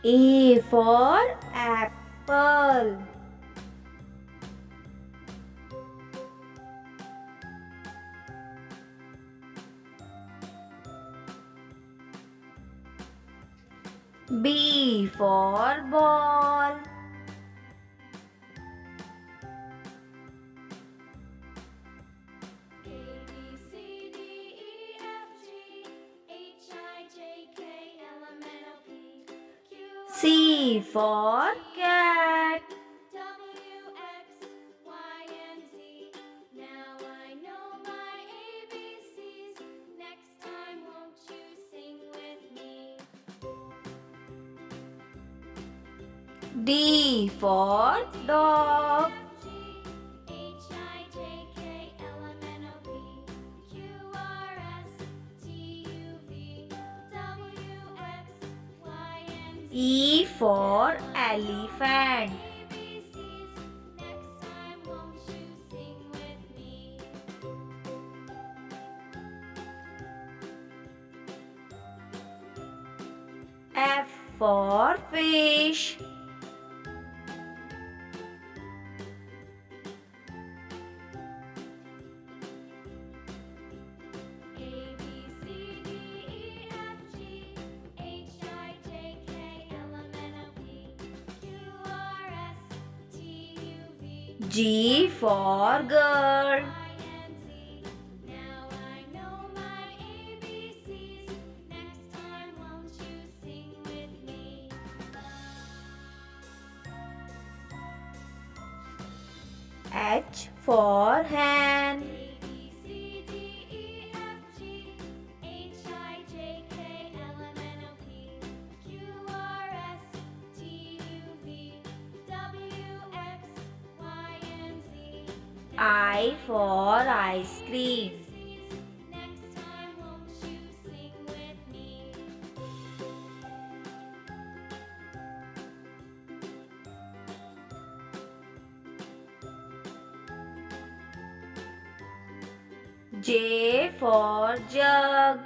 A for apple. B for ball. C for cat. D for dog. E for elephant. F for fish. G for girl. H for hen. I for ice cream. J for jug.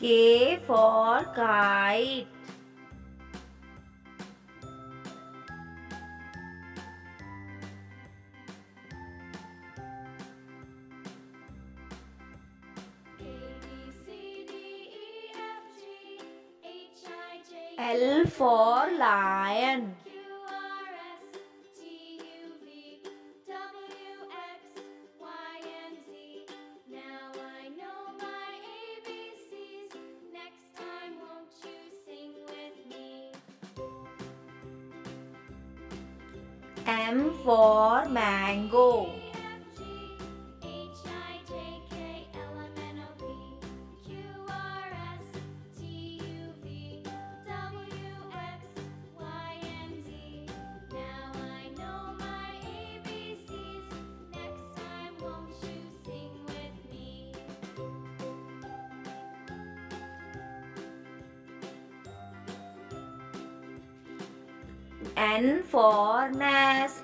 K for kite. L for lion. M for mango. N for nest.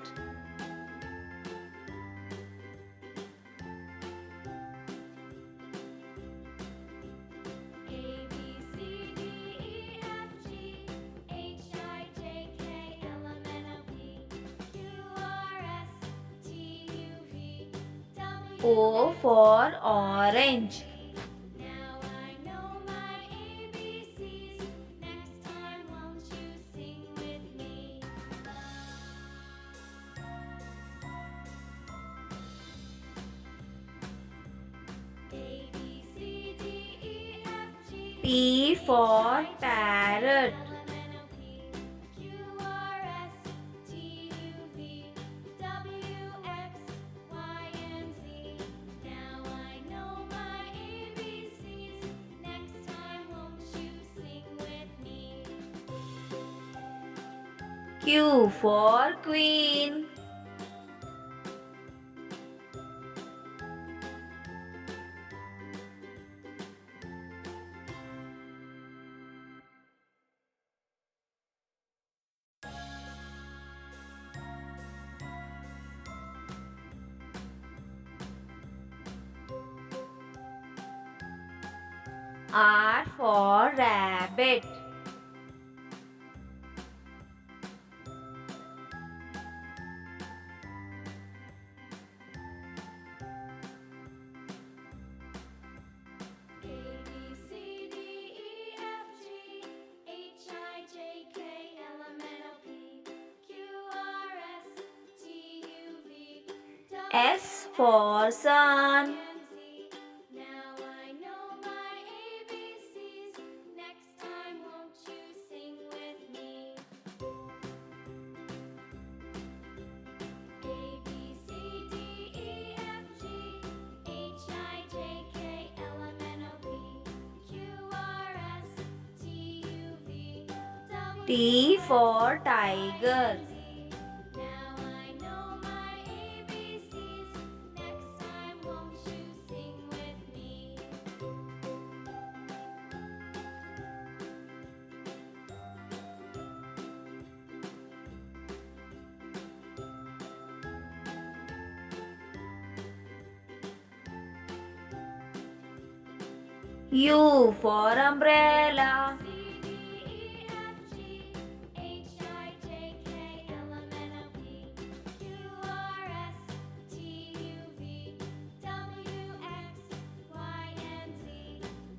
O for orange. P for parrot. Q for queen. R for rabbit. S for sun. Now I know my ABCs. Next time, won't you sing with me? A, B, C, D, E, F, G, H, I, J, K, L, M, N, O, P, Q, R, S, T, U, V, W, T for tiger. Now I know my ABCs. Next time, won't you sing with me? U for umbrella. C, D, E, F, G, H, I, J, K, L, M, N, O, P, Q, R, S, T, U, V, W, X, Y, and Z.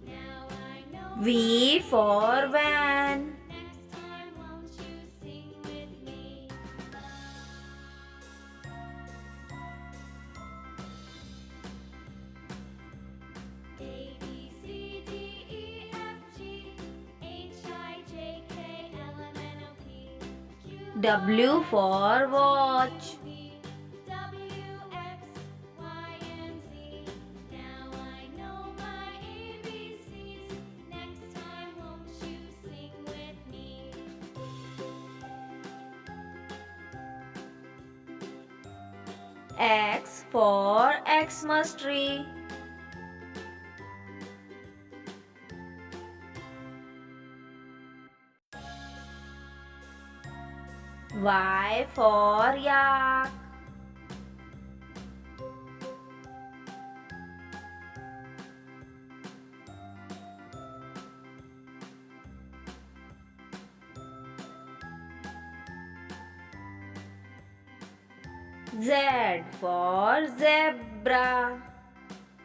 Now I know V for van. next time, won't you sing with me? A, B, C, D, E, F, G, H, I, J, K, L, M, N, O, P, Q, W for watch. V, W, X, Y, and Z. Now I know my ABCs. Next time, won't you sing with me? X for Xmas tree. Y for yak. Z for zebra.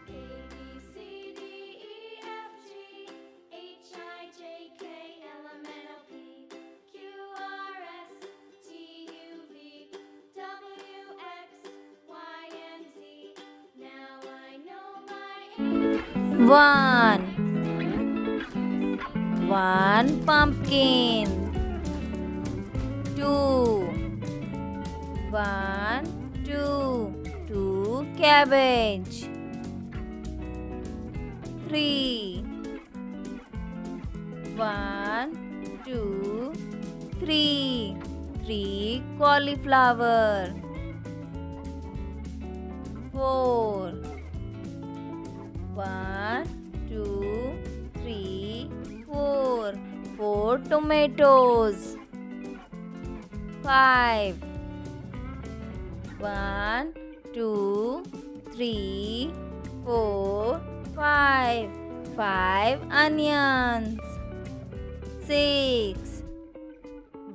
A, B, C, D, E, F, G, H, I, J, K, L, M, N, O, P, Q, R, S, T, U, V, W, X, Y, and Z. Now I know my ABCs. One. Next time, One pumpkin. Two. One, two. Two cabbage. Three. One, two, three. Three cauliflower. Four. One, two, three, four. Four tomatoes. Five. One, two, three, four, five. Five onions. Six.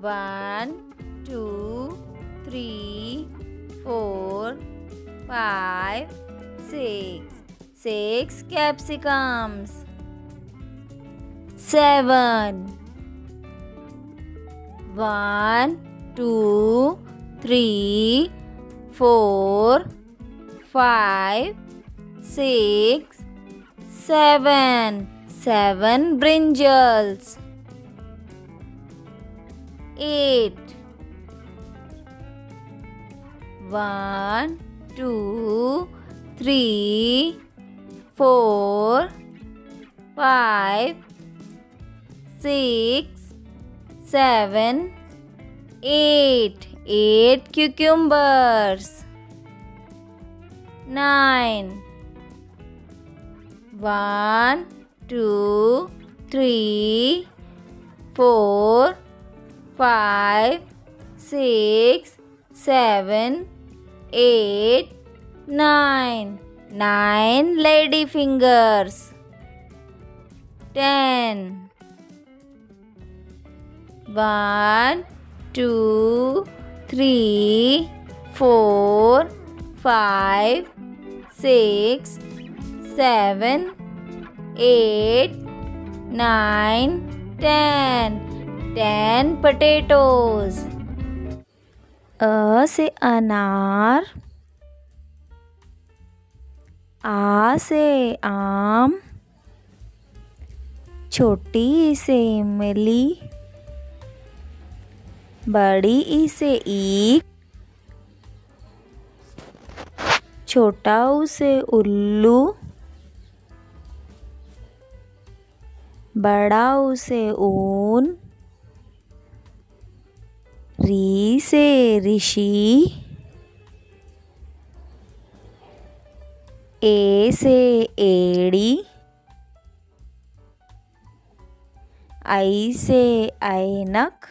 One, two, three, four, five, six. Six capsicums. Seven. One, two, three, four, five, six, seven. Seven brinjals. Eight. One, two, three, four, five, six, seven, eight. Eight cucumbers. Nine. One, two, three, four, five, six, seven, eight, nine. Nine lady fingers. 10. 1, 2, 3, 4, 5, 6, 7, 8, 9, 10. 10 potatoes. A से अनार, आ से आम, छोटी ई से इमली, बड़ी ई से ईख, छोटा ऊ से उल्लू, बड़ा ऊ से ऊन, री से ऋषि, ए से एड़ी, आई से ऐनक,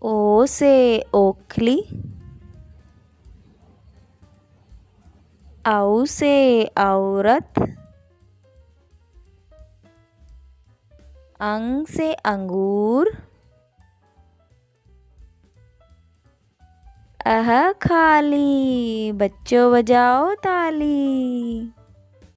ओ से ओखली, औ से औरत, अंग से अंगूर, अह खाली, बच्चों बजाओ ताली।